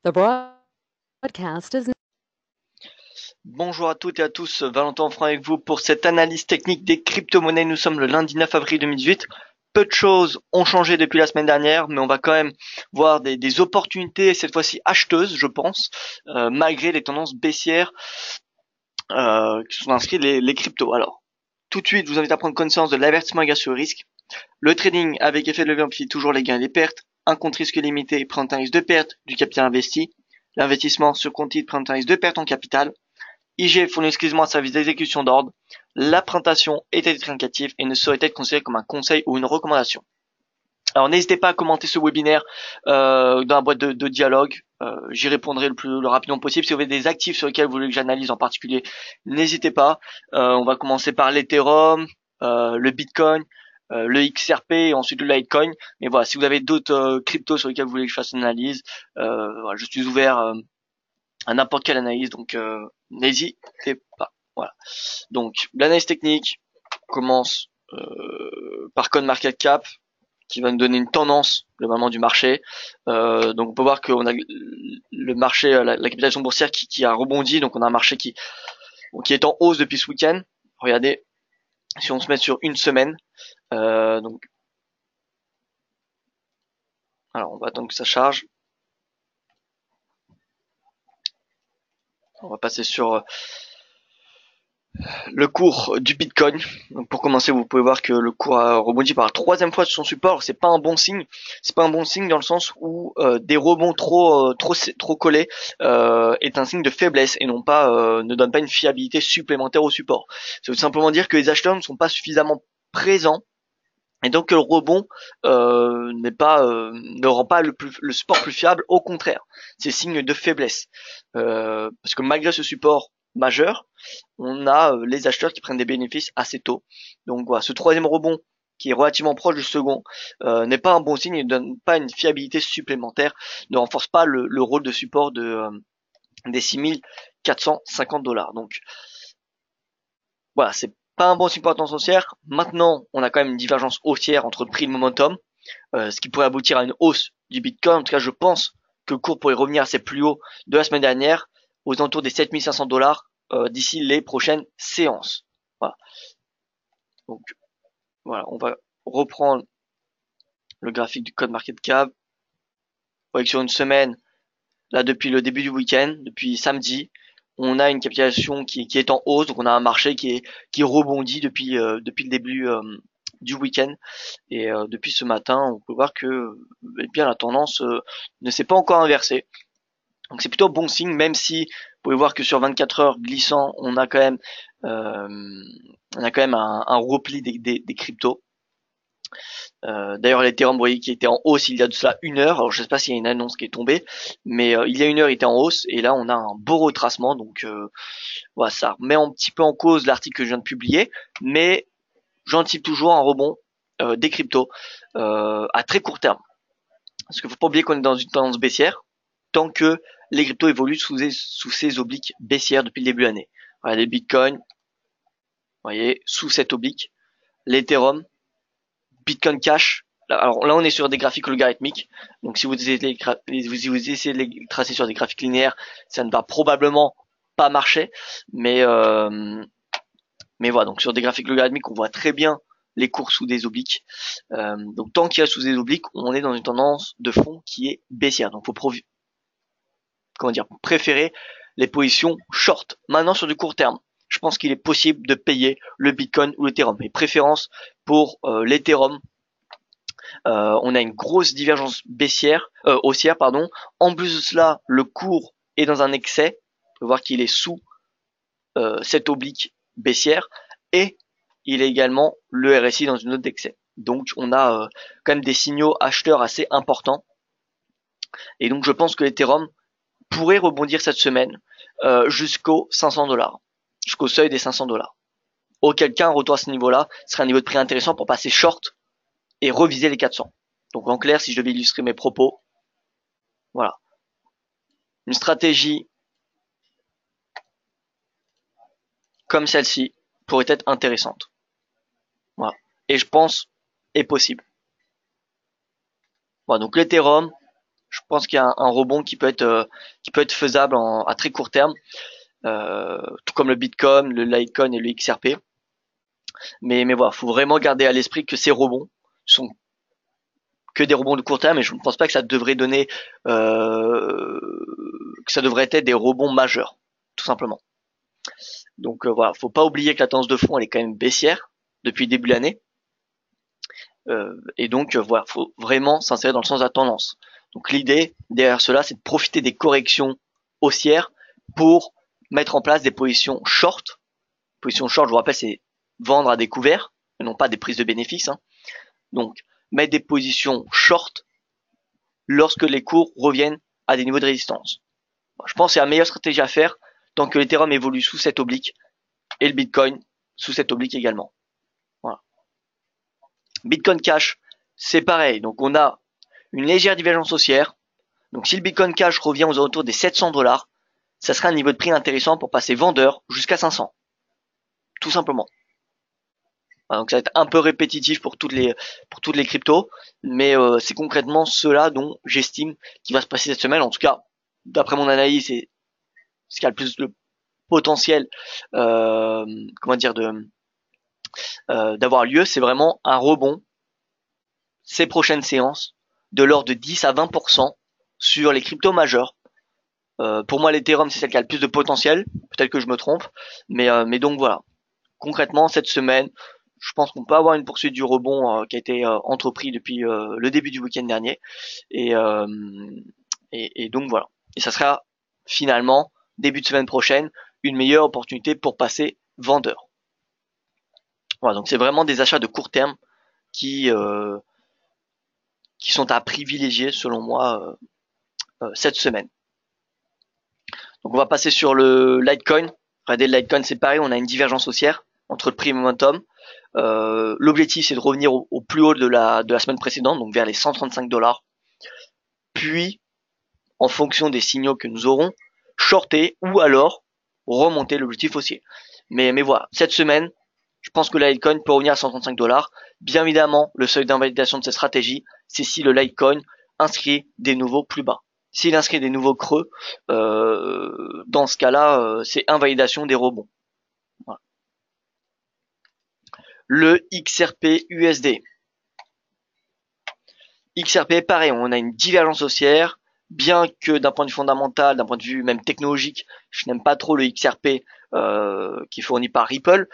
The broadcast is Bonjour à toutes et à tous, Valentin Franc avec vous pour cette analyse technique des crypto-monnaies. Nous sommes le lundi 9 avril 2018. Peu de choses ont changé depuis la semaine dernière, mais on va quand même voir des opportunités, cette fois-ci acheteuses, je pense, malgré les tendances baissières qui sont inscrites les cryptos. Alors, tout de suite, je vous invite à prendre connaissance de l'avertissement égale sur le risque. Le trading avec effet de levier amplifie toujours les gains et les pertes. Un compte risque limité présente un risque de perte du capital investi. L'investissement sur compte titre présente un risque de perte en capital. IG fournit exclusivement un service d'exécution d'ordre. La présentation est à titre indicatif et ne saurait être considérée comme un conseil ou une recommandation. Alors n'hésitez pas à commenter ce webinaire dans la boîte de dialogue. J'y répondrai le rapidement possible. Si vous avez des actifs sur lesquels vous voulez que j'analyse en particulier, n'hésitez pas. On va commencer par l'Ethereum, le Bitcoin, le XRP et ensuite le Litecoin. Mais voilà, si vous avez d'autres cryptos sur lesquels vous voulez que je fasse une analyse, voilà, je suis ouvert à n'importe quelle analyse, donc n'hésitez pas. Voilà. Donc l'analyse technique commence par CoinMarketCap qui va nous donner une tendance globalement du marché. Donc on peut voir qu'on a le marché, la capitalisation boursière qui a rebondi, donc on a un marché qui est en hausse depuis ce week-end. Regardez, si on se met sur une semaine, donc alors on va attendre que ça charge. On va passer sur le cours du Bitcoin. Donc pour commencer, vous pouvez voir que le cours a rebondi par la troisième fois sur son support. C'est pas un bon signe. C'est pas un bon signe dans le sens où des rebonds trop collés est un signe de faiblesse et non pas ne donne pas une fiabilité supplémentaire au support. Ça veut simplement dire que les acheteurs ne sont pas suffisamment présents. Et donc le rebond ne rend pas le support plus fiable, au contraire, c'est signe de faiblesse. Parce que malgré ce support majeur, on a les acheteurs qui prennent des bénéfices assez tôt. Donc voilà, ce troisième rebond qui est relativement proche du second n'est pas un bon signe, il ne donne pas une fiabilité supplémentaire, ne renforce pas le rôle de support des 6450 $. Donc voilà, c'est pas un bon signe pour la tendance haussière. Maintenant, on a quand même une divergence haussière entre le prix et le momentum, ce qui pourrait aboutir à une hausse du Bitcoin. En tout cas, je pense que le cours pourrait revenir à ses plus hauts de la semaine dernière, aux alentours des 7500 $ d'ici les prochaines séances. Voilà. Donc voilà, on va reprendre le graphique du CoinMarketCap. Vous voyez que sur une semaine, là depuis le début du week-end, depuis samedi, on a une capitalisation qui est en hausse, donc on a un marché qui rebondit depuis le début du week-end. Et depuis ce matin, on peut voir que eh bien la tendance ne s'est pas encore inversée. Donc c'est plutôt bon signe, même si vous pouvez voir que sur 24 heures glissant, euh, on a quand même un repli des cryptos. D'ailleurs, l'Ethereum, vous voyez, qui était en hausse il y a de cela une heure. Alors je sais pas s'il y a une annonce qui est tombée, mais il y a une heure, il était en hausse et là on a un beau retracement. Donc voilà, ça remet un petit peu en cause l'article que je viens de publier, mais j'anticipe toujours un rebond des cryptos à très court terme. Parce qu'il faut pas oublier qu'on est dans une tendance baissière tant que les cryptos évoluent sous ces obliques baissières depuis le début de l'année. Voilà, les bitcoins, vous voyez, sous cette oblique, l'Ethereum, Bitcoin Cash. Alors là, on est sur des graphiques logarithmiques. Donc si vous essayez de les tracer sur des graphiques linéaires, ça ne va probablement pas marcher. Mais voilà, donc sur des graphiques logarithmiques, on voit très bien les cours sous des obliques. Donc tant qu'il y a sous des obliques, on est dans une tendance de fond qui est baissière. Donc faut préférer les positions short. Maintenant sur du court terme, je pense qu'il est possible de payer le Bitcoin ou l'Ethereum. Et préférence pour l'Ethereum. On a une grosse divergence haussière, pardon. En plus de cela, le cours est dans un excès. On peut voir qu'il est sous cette oblique baissière et il est également le RSI dans une autre excès. Donc on a quand même des signaux acheteurs assez importants. Et donc je pense que l'Ethereum pourrait rebondir cette semaine jusqu'aux 500 $, jusqu'au seuil des 500 $. Auquel cas un retour à ce niveau-là serait un niveau de prix intéressant pour passer short et reviser les 400. Donc en clair, si je devais illustrer mes propos, voilà, une stratégie comme celle-ci pourrait être intéressante. Voilà. Et je pense est possible. Voilà, donc l'Ethereum, Je pense qu'il y a un rebond qui peut être faisable à très court terme, tout comme le Bitcoin, le Litecoin et le XRP. Mais voilà, faut vraiment garder à l'esprit que ces rebonds sont que des rebonds de court terme, et je ne pense pas que ça devrait donner, que ça devrait être des rebonds majeurs, tout simplement. Donc voilà, faut pas oublier que la tendance de fond elle est quand même baissière depuis le début de l'année, et donc voilà, faut vraiment s'insérer dans le sens de la tendance. Donc l'idée derrière cela, c'est de profiter des corrections haussières pour mettre en place des positions short. Position short, je vous rappelle, c'est vendre à découvert, et non pas des prises de bénéfices. Donc mettre des positions short lorsque les cours reviennent à des niveaux de résistance. Je pense que c'est la meilleure stratégie à faire tant que l'Ethereum évolue sous cette oblique et le Bitcoin sous cette oblique également. Voilà. Bitcoin Cash, c'est pareil. Donc on a une légère divergence haussière. Donc si le Bitcoin Cash revient aux alentours des 700 $, ça sera un niveau de prix intéressant pour passer vendeur jusqu'à 500. Tout simplement. Voilà, donc ça va être un peu répétitif pour toutes les cryptos, mais c'est concrètement cela dont j'estime qu'il va se passer cette semaine. En tout cas, d'après mon analyse, c'est ce qui a le plus de potentiel, d'avoir lieu. C'est vraiment un rebond ces prochaines séances de l'ordre de 10 à 20% sur les cryptos majeurs. Pour moi, l'Ethereum, c'est celle qui a le plus de potentiel. Peut-être que je me trompe, mais donc voilà. Concrètement, cette semaine, je pense qu'on peut avoir une poursuite du rebond qui a été entrepris depuis le début du week-end dernier. Et donc voilà. Et ça sera finalement, début de semaine prochaine, une meilleure opportunité pour passer vendeur. Voilà, donc c'est vraiment des achats de court terme qui sont à privilégier selon moi cette semaine. Donc on va passer sur le Litecoin. Regardez, le Litecoin c'est pareil, on a une divergence haussière entre le prix et le momentum. L'objectif c'est de revenir au plus haut de la semaine précédente, donc vers les 135 $. Puis, en fonction des signaux que nous aurons, shorter ou alors remonter l'objectif haussier. Mais voilà, cette semaine, je pense que le Litecoin peut revenir à 135 $. Bien évidemment, le seuil d'invalidation de cette stratégie, c'est si le Litecoin inscrit des nouveaux plus bas. S'il inscrit des nouveaux creux, dans ce cas-là, c'est invalidation des rebonds. Voilà. Le XRP USD. XRP, pareil, on a une divergence haussière, bien que d'un point de vue fondamental, d'un point de vue même technologique, je n'aime pas trop le XRP qui est fourni par Ripple.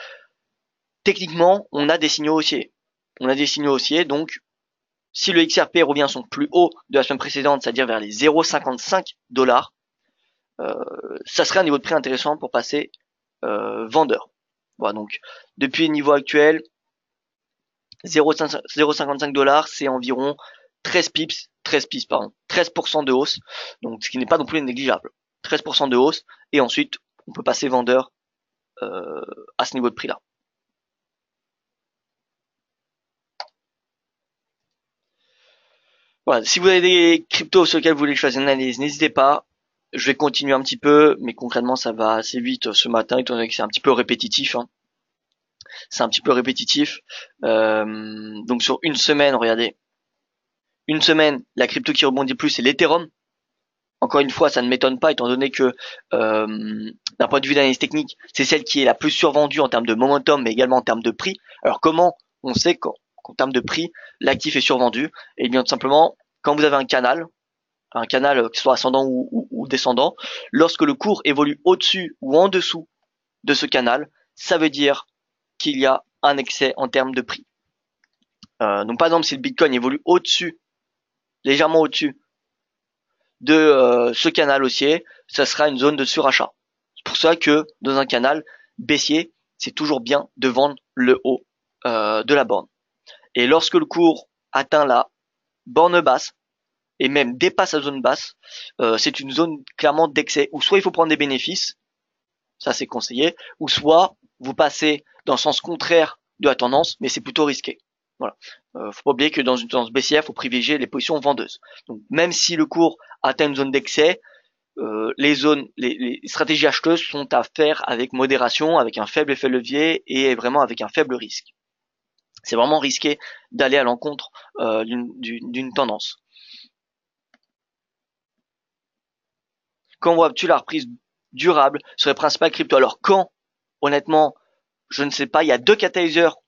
Techniquement, on a des signaux haussiers. Donc si le XRP revient à son plus haut de la semaine précédente, c'est-à-dire vers les 0,55 $, ça serait un niveau de prix intéressant pour passer vendeur. Voilà, donc depuis le niveau actuel, 0,55 $, c'est environ 13% de hausse, donc ce qui n'est pas non plus négligeable. 13% de hausse, et ensuite on peut passer vendeur à ce niveau de prix là. Voilà, si vous avez des cryptos sur lesquels vous voulez que je fasse une analyse, n'hésitez pas. Je vais continuer un petit peu, mais concrètement ça va assez vite ce matin, étant donné que c'est un petit peu répétitif. C'est un petit peu répétitif. Donc sur une semaine, regardez. Une semaine, la crypto qui rebondit plus, c'est l'Ethereum. Encore une fois, ça ne m'étonne pas, étant donné que d'un point de vue d'analyse technique, c'est celle qui est la plus survendue en termes de momentum, mais également en termes de prix. Alors comment on sait qu'en termes de prix, l'actif est survendu? Eh bien tout simplement, quand vous avez un canal que ce soit ascendant ou descendant, lorsque le cours évolue au-dessus ou en dessous de ce canal, ça veut dire qu'il y a un excès en termes de prix. Donc par exemple, si le Bitcoin évolue au-dessus, légèrement au-dessus de ce canal haussier, ça sera une zone de surachat. C'est pour ça que dans un canal baissier, c'est toujours bien de vendre le haut de la borne. Et lorsque le cours atteint la borne basse, et même dépasse la zone basse, c'est une zone clairement d'excès, où soit il faut prendre des bénéfices, ça c'est conseillé, ou soit vous passez dans le sens contraire de la tendance, mais c'est plutôt risqué. Voilà. Faut pas oublier que dans une tendance baissière, faut privilégier les positions vendeuses. Donc même si le cours atteint une zone d'excès, les stratégies acheteuses sont à faire avec modération, avec un faible effet levier et vraiment avec un faible risque. C'est vraiment risqué d'aller à l'encontre d'une tendance. Quand vois-tu la reprise durable sur les principales cryptos? Alors quand? Honnêtement, je ne sais pas. Il y a deux catalyseurs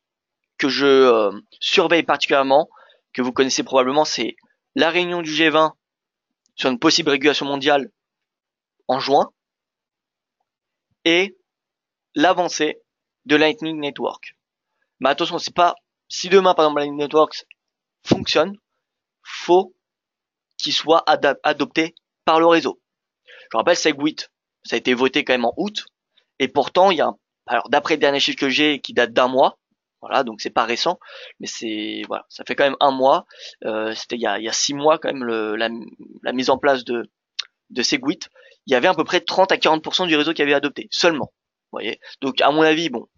que je surveille particulièrement, que vous connaissez probablement. C'est la réunion du G20 sur une possible régulation mondiale en juin et l'avancée de Lightning Network. Mais attention, c'est pas si demain par exemple Lightning Network fonctionne, faut qu'il soit adopté par le réseau. Je rappelle, SegWit, ça a été voté quand même en août, et pourtant il y a alors d'après les derniers chiffres que j'ai qui datent d'un mois, voilà, donc c'est pas récent, mais c'est voilà, ça fait quand même un mois. C'était il y a 6 mois quand même la mise en place de SegWit. Il y avait à peu près 30 à 40% du réseau qui avait adopté seulement. Vous voyez, donc à mon avis, bon,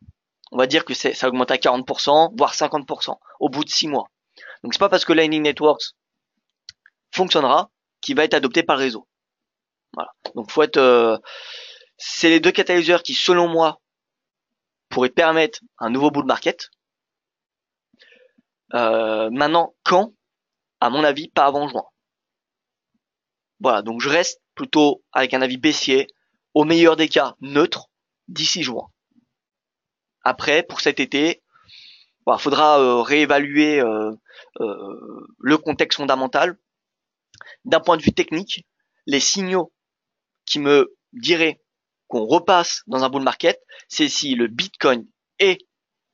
on va dire que ça augmente à 40%, voire 50% au bout de 6 mois. Donc c'est pas parce que Lightning Networks fonctionnera qu'il va être adopté par le réseau. Voilà. Donc faut être, c'est les deux catalyseurs qui, selon moi, pourraient permettre un nouveau bull market. Maintenant, quand? À mon avis, pas avant juin. Voilà. Donc je reste plutôt avec un avis baissier, au meilleur des cas neutre, d'ici juin. Après, pour cet été, voilà, faudra réévaluer le contexte fondamental. D'un point de vue technique, les signaux qui me diraient qu'on repasse dans un bull market, c'est si le Bitcoin et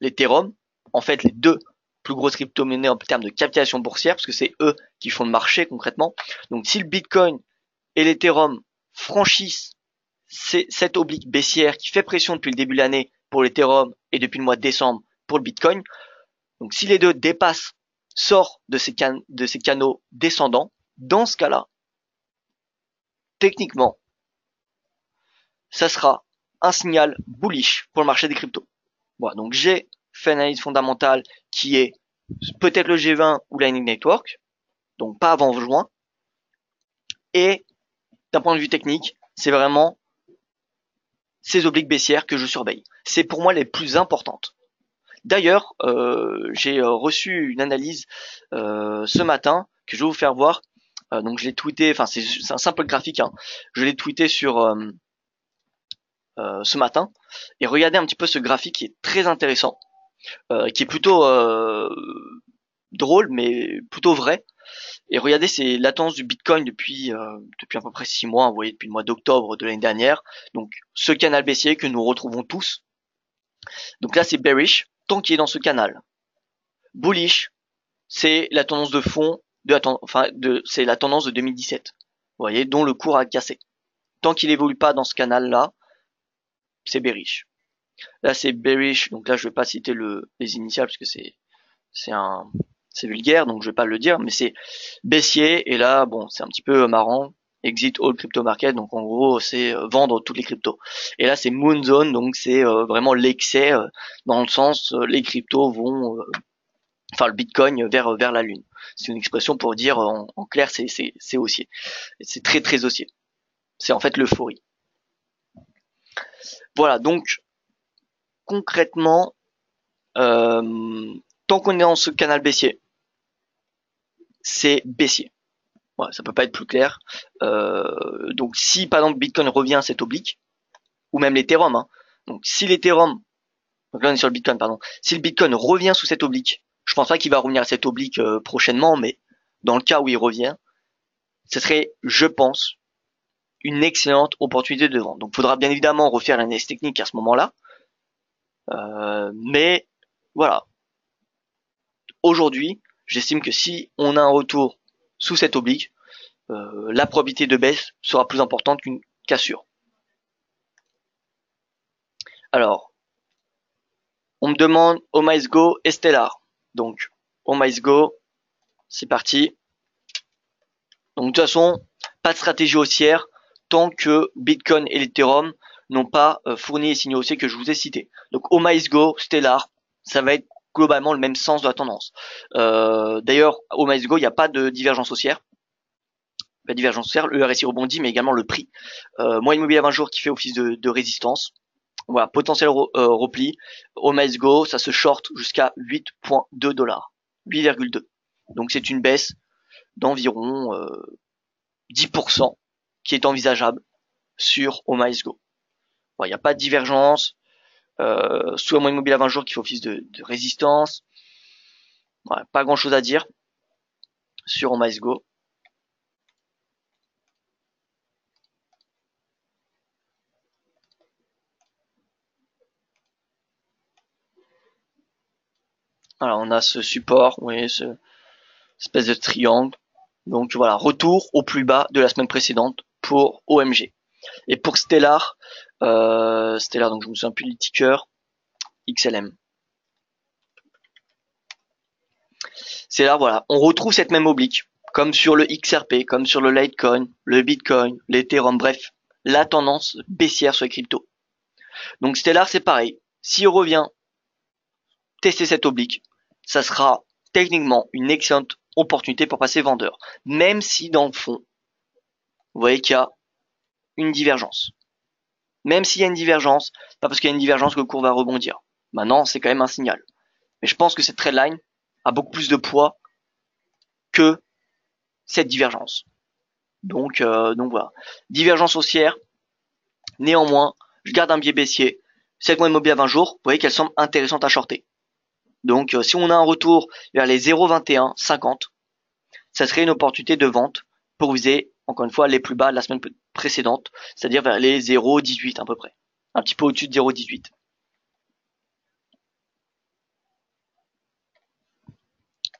l'Ethereum, en fait les deux plus grosses crypto-monnaies en termes de capitalisation boursière, parce que c'est eux qui font le marché concrètement. Donc si le Bitcoin et l'Ethereum franchissent cette oblique baissière qui fait pression depuis le début de l'année pour l'Ethereum et depuis le mois de décembre pour le Bitcoin, donc si les deux dépassent, sortent de ces canaux descendants, dans ce cas-là, techniquement, ça sera un signal bullish pour le marché des cryptos. Voilà, donc j'ai fait une analyse fondamentale qui est peut-être le G20 ou Lightning Network, donc pas avant juin. Et d'un point de vue technique, c'est vraiment ces obliques baissières que je surveille. C'est pour moi les plus importantes. D'ailleurs, j'ai reçu une analyse ce matin que je vais vous faire voir. Donc je l'ai tweeté, enfin c'est un simple graphique, hein. Je l'ai tweeté sur ce matin. Et regardez un petit peu ce graphique qui est très intéressant, qui est plutôt drôle, mais plutôt vrai. Et regardez, c'est la tendance du Bitcoin depuis à peu près 6 mois, vous voyez, depuis le mois d'octobre de l'année dernière. Donc ce canal baissier que nous retrouvons tous. Donc là c'est bearish, tant qu'il est dans ce canal. Bullish, c'est la tendance de fond c'est la tendance de 2017. Vous voyez, dont le cours a cassé. Tant qu'il évolue pas dans ce canal-là, c'est bearish. Là c'est bearish, donc là je vais pas citer les initiales parce que c'est vulgaire, donc je vais pas le dire, mais c'est baissier, et là bon c'est un petit peu marrant, exit all crypto market, donc en gros c'est vendre toutes les cryptos. Et là c'est moon zone, donc c'est vraiment l'excès, dans le sens les cryptos vont enfin le Bitcoin vers la lune. C'est une expression pour dire en clair c'est haussier. C'est très très haussier. C'est en fait l'euphorie. Voilà, donc concrètement, tant qu'on est dans ce canal baissier, c'est baissier. Voilà, ça peut pas être plus clair. Donc si par exemple Bitcoin revient à cette oblique, ou même l'Ethereum, hein, donc si l'Ethereum, donc là on est sur le Bitcoin, pardon, si le Bitcoin revient sous cette oblique, je pense pas qu'il va revenir à cette oblique prochainement, mais dans le cas où il revient, ce serait, je pense, une excellente opportunité de vente. Donc il faudra bien évidemment refaire l'analyse technique à ce moment-là, mais voilà. Aujourd'hui, j'estime que si on a un retour sous cette oblique, la probabilité de baisse sera plus importante qu'une cassure. Alors, on me demande OmiseGo et Stellar. Donc, OmiseGo, c'est parti. Donc, de toute façon, pas de stratégie haussière tant que Bitcoin et l'Ethereum n'ont pas fourni les signaux haussiers que je vous ai cités. Donc, OmiseGo, Stellar, ça va être globalement le même sens de la tendance. D'ailleurs, OmiseGo, il n'y a pas de divergence haussière. La divergence haussière, le RSI rebondit, mais également le prix. Moyenne mobile à 20 jours qui fait office de résistance. Voilà, potentiel repli. OmiseGo, ça se short jusqu'à 8,2 dollars. 8,2. Donc c'est une baisse d'environ 10% qui est envisageable. sur OMISGO. Il n'y a pas de divergence. Sous la moyenne mobile à 20 jours qui fait office de résistance. Voilà, pas grand chose à dire sur OMISGO. Alors on a ce support, vous voyez, ce espèce de triangle. Donc voilà, retour au plus bas de la semaine précédente pour OMG. Et pour Stellar, donc je me souviens plus du ticker, XLM. Stellar, voilà, on retrouve cette même oblique, comme sur le XRP, comme sur le Litecoin, le Bitcoin, l'Ethereum, bref, la tendance baissière sur les cryptos. Donc Stellar, c'est pareil. S'il revient tester cette oblique, ça sera techniquement une excellente opportunité pour passer vendeur. Même si dans le fond, vous voyez qu'il y a une divergence. Même s'il y a une divergence, pas parce qu'il y a une divergence que le cours va rebondir. Maintenant, c'est quand même un signal. Mais je pense que cette trendline a beaucoup plus de poids que cette divergence. Donc voilà. Divergence haussière. Néanmoins, je garde un biais baissier. Cette moyenne mobile à 20 jours, vous voyez qu'elle semble intéressante à shorter. Donc si on a un retour vers les 0,2150, ça serait une opportunité de vente pour viser, encore une fois, les plus bas de la semaine précédente, c'est-à-dire vers les 0,18 à peu près. Un petit peu au-dessus de 0,18.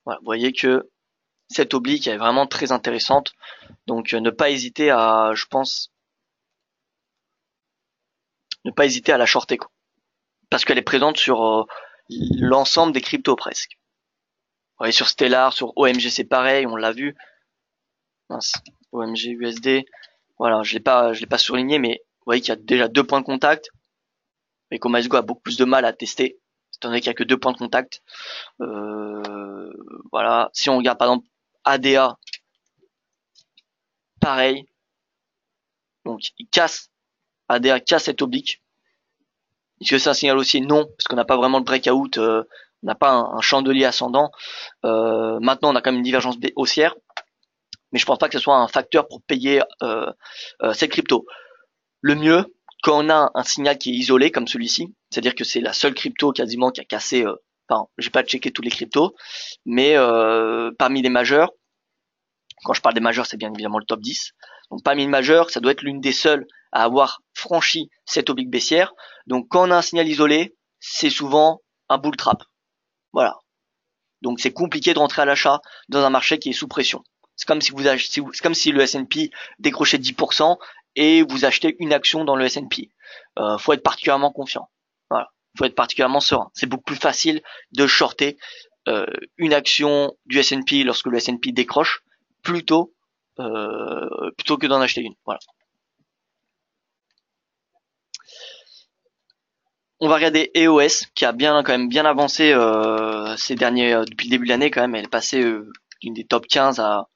Voilà, vous voyez que cette oblique est vraiment très intéressante. Donc ne pas hésiter à, je pense, ne pas hésiter à la shorter, quoi. Parce qu'elle est présente sur l'ensemble des cryptos presque. Vous voyez, sur Stellar, sur OMG c'est pareil, on l'a vu. Mince, OMG USD. Voilà, je l'ai pas surligné, mais vous voyez qu'il y a déjà 2 points de contact. Et qu'OMISGO a beaucoup plus de mal à tester, étant donné qu'il n'y a que 2 points de contact. Voilà, si on regarde par exemple ADA, pareil. Donc ADA casse cette oblique. Est-ce que c'est un signal haussier? Non, parce qu'on n'a pas vraiment le breakout, on n'a pas un chandelier ascendant. Maintenant, on a quand même une divergence haussière, mais je pense pas que ce soit un facteur pour payer cette crypto. Le mieux, quand on a un signal qui est isolé comme celui-ci, c'est-à-dire que c'est la seule crypto quasiment qui a cassé, enfin, j'ai pas checké tous les cryptos, mais parmi les majeurs, quand je parle des majeurs, c'est bien évidemment le top 10. Donc parmi les majeurs, ça doit être l'une des seules à avoir franchi cette oblique baissière. Donc quand on a un signal isolé, c'est souvent un bull trap. Voilà. Donc c'est compliqué de rentrer à l'achat dans un marché qui est sous pression. C'est comme si c'est comme si le S&P décrochait 10% et vous achetez une action dans le S&P. Faut être particulièrement confiant. Voilà. Faut être particulièrement serein. C'est beaucoup plus facile de shorter une action du S&P lorsque le S&P décroche plutôt que d'en acheter une. Voilà. On va regarder EOS qui a quand même bien avancé ces derniers depuis le début de l'année quand même. Elle est passée d'une des top 15 à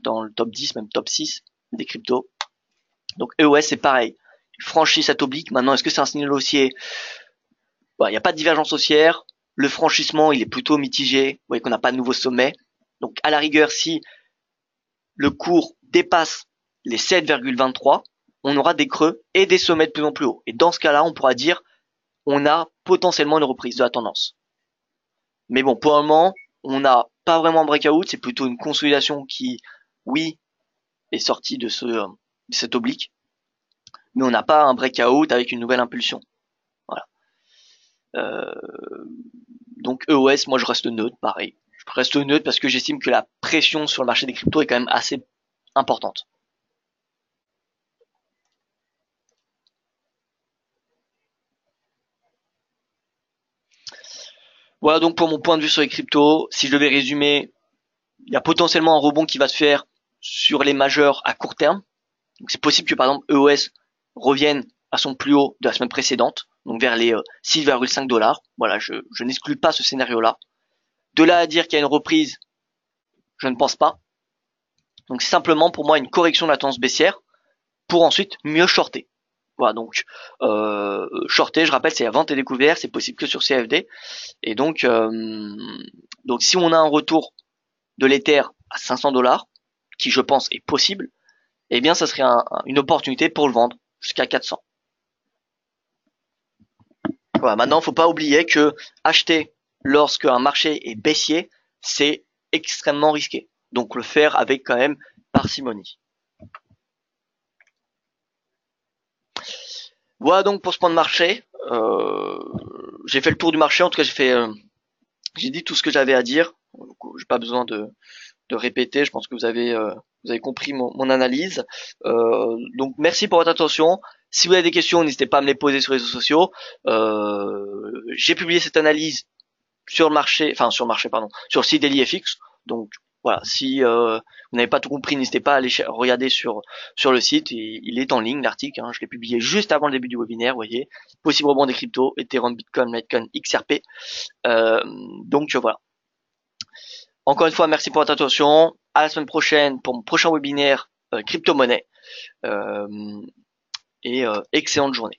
dans le top 10, même top 6 des cryptos. Donc EOS c'est pareil. Il franchit cette oblique. Maintenant, est-ce que c'est un signal haussier? Il n'y a pas de divergence haussière. Le franchissement, il est plutôt mitigé. Vous voyez qu'on n'a pas de nouveau sommet. Donc à la rigueur, si le cours dépasse les 7,23, on aura des creux et des sommets de plus en plus haut. Et dans ce cas-là, on pourra dire on a potentiellement une reprise de la tendance. Mais bon, pour le moment, on n'a pas vraiment un breakout, c'est plutôt une consolidation qui, oui, est sortie de cette oblique, mais on n'a pas un breakout avec une nouvelle impulsion. Voilà. Donc EOS, moi je reste neutre, pareil. Je reste neutre parce que j'estime que la pression sur le marché des cryptos est quand même assez importante. Voilà donc pour mon point de vue sur les cryptos. Si je devais résumer, il y a potentiellement un rebond qui va se faire sur les majeurs à court terme. Donc c'est possible que par exemple EOS revienne à son plus haut de la semaine précédente, donc vers les 6,5 $. Voilà, je n'exclus pas ce scénario-là. De là à dire qu'il y a une reprise, je ne pense pas. Donc c'est simplement pour moi une correction de la tendance baissière pour ensuite mieux shorter. Voilà, donc shorter, je rappelle, c'est la vente et découvert, c'est possible que sur CFD. Et donc si on a un retour de l'Ether à 500 $, qui je pense est possible, eh bien ça serait une opportunité pour le vendre jusqu'à 400. Voilà, maintenant, faut pas oublier que acheter lorsque un marché est baissier, c'est extrêmement risqué. Donc le faire avec quand même parcimonie. Voilà donc pour ce point de marché. J'ai fait le tour du marché. En tout cas, j'ai dit tout ce que j'avais à dire. J'ai pas besoin de répéter. Je pense que vous avez compris mon analyse. Donc merci pour votre attention. Si vous avez des questions, n'hésitez pas à me les poser sur les réseaux sociaux. J'ai publié cette analyse sur le marché, enfin sur le marché, pardon, sur le site DailyFX. Donc voilà, si vous n'avez pas tout compris, n'hésitez pas à aller regarder sur le site. Il est en ligne l'article. Hein, je l'ai publié juste avant le début du webinaire. Vous voyez, possible rebond des cryptos, Ethereum, Bitcoin, Litecoin, XRP. Donc voilà. Encore une fois, merci pour votre attention. À la semaine prochaine pour mon prochain webinaire crypto-monnaie. Et excellente journée.